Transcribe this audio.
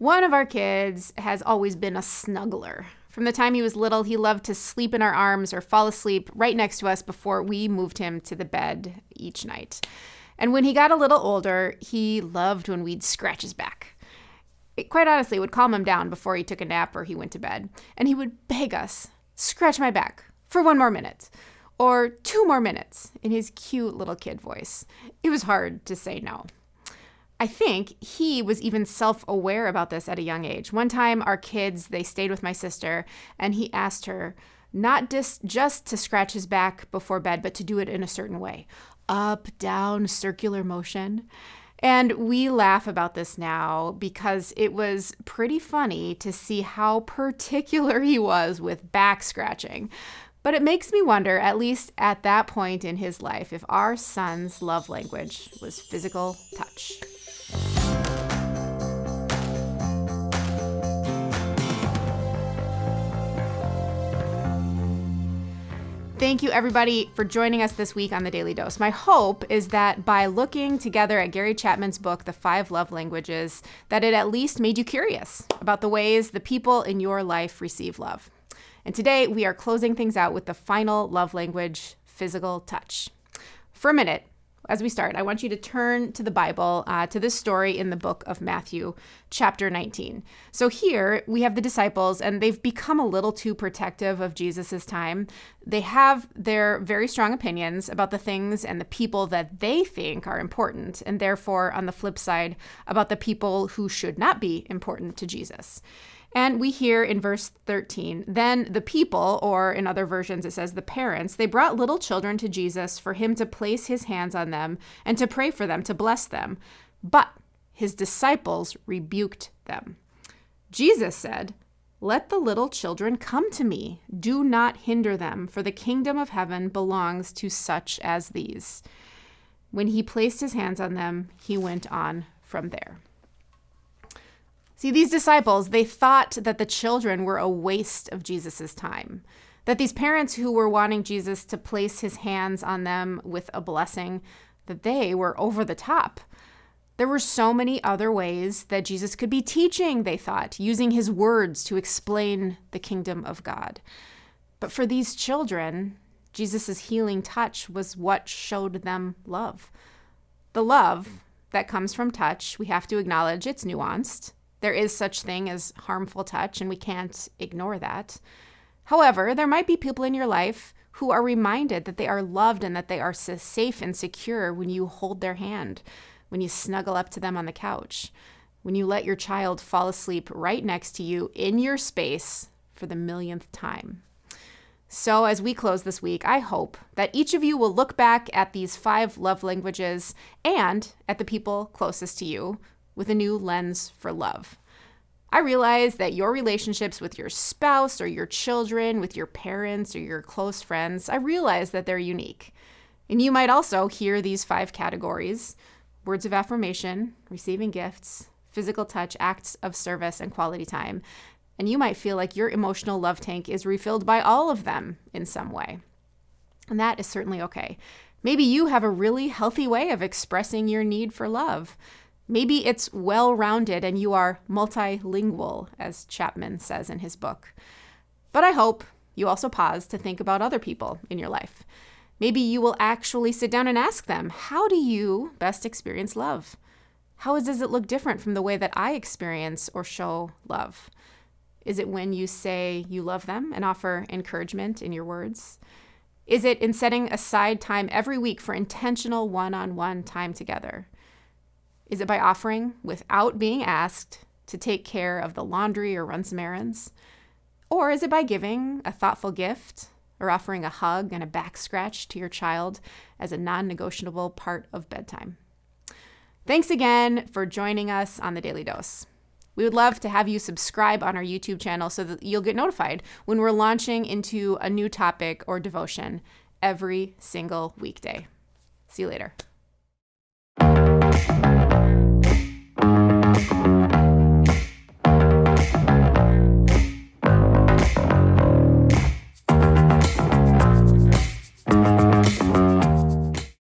One of our kids has always been a snuggler. From the time he was little, he loved to sleep in our arms or fall asleep right next to us before we moved him to the bed each night. And when he got a little older, he loved when we'd scratch his back. It quite honestly would calm him down before he took a nap or he went to bed. And he would beg us, "Scratch my back for 1 more minute." Or 2 more minutes in his cute little kid voice. It was hard to say no. I think he was even self-aware about this at a young age. One time, our kids, they stayed with my sister, and he asked her not just to scratch his back before bed, but to do it in a certain way. Up, down, circular motion. And we laugh about this now because it was pretty funny to see how particular he was with back scratching. But it makes me wonder, at least at that point in his life, if our son's love language was physical touch. Thank you, everybody, for joining us this week on The Daily Dose. My hope is that by looking together at Gary Chapman's book, The 5 Love Languages, that it at least made you curious about the ways the people in your life receive love. And today, we are closing things out with the final love language, physical touch. For a minute, as we start, I want you to turn to the Bible, to this story in the book of Matthew, chapter 19. So here we have the disciples, and they've become a little too protective of Jesus's time. They have their very strong opinions about the things and the people that they think are important, and therefore, on the flip side, about the people who should not be important to Jesus. And we hear in verse 13, then the people, or in other versions it says the parents, they brought little children to Jesus for him to place his hands on them and to pray for them, to bless them. But his disciples rebuked them. Jesus said, "Let the little children come to me. Do not hinder them, for the kingdom of heaven belongs to such as these." When he placed his hands on them, he went on from there. See, these disciples, they thought that the children were a waste of Jesus's time, that these parents who were wanting Jesus to place his hands on them with a blessing, that they were over the top. There were so many other ways that Jesus could be teaching, they thought, using his words to explain the kingdom of God. But for these children, Jesus's healing touch was what showed them love. The love that comes from touch, we have to acknowledge it's nuanced. There is such thing as harmful touch, and we can't ignore that. However, there might be people in your life who are reminded that they are loved and that they are safe and secure when you hold their hand, when you snuggle up to them on the couch, when you let your child fall asleep right next to you in your space for the millionth time. So as we close this week, I hope that each of you will look back at these 5 love languages and at the people closest to you with a new lens for love. I realize that your relationships with your spouse or your children, with your parents or your close friends, I realize that they're unique. And you might also hear these 5 categories: words of affirmation, receiving gifts, physical touch, acts of service, and quality time. And you might feel like your emotional love tank is refilled by all of them in some way. And that is certainly okay. Maybe you have a really healthy way of expressing your need for love. Maybe it's well-rounded and you are multilingual, as Chapman says in his book. But I hope you also pause to think about other people in your life. Maybe you will actually sit down and ask them, how do you best experience love? How does it look different from the way that I experience or show love? Is it when you say you love them and offer encouragement in your words? Is it in setting aside time every week for intentional one-on-one time together? Is it by offering, without being asked, to take care of the laundry or run some errands? Or is it by giving a thoughtful gift or offering a hug and a back scratch to your child as a non-negotiable part of bedtime? Thanks again for joining us on The Daily Dose. We would love to have you subscribe on our YouTube channel so that you'll get notified when we're launching into a new topic or devotion every single weekday. See you later.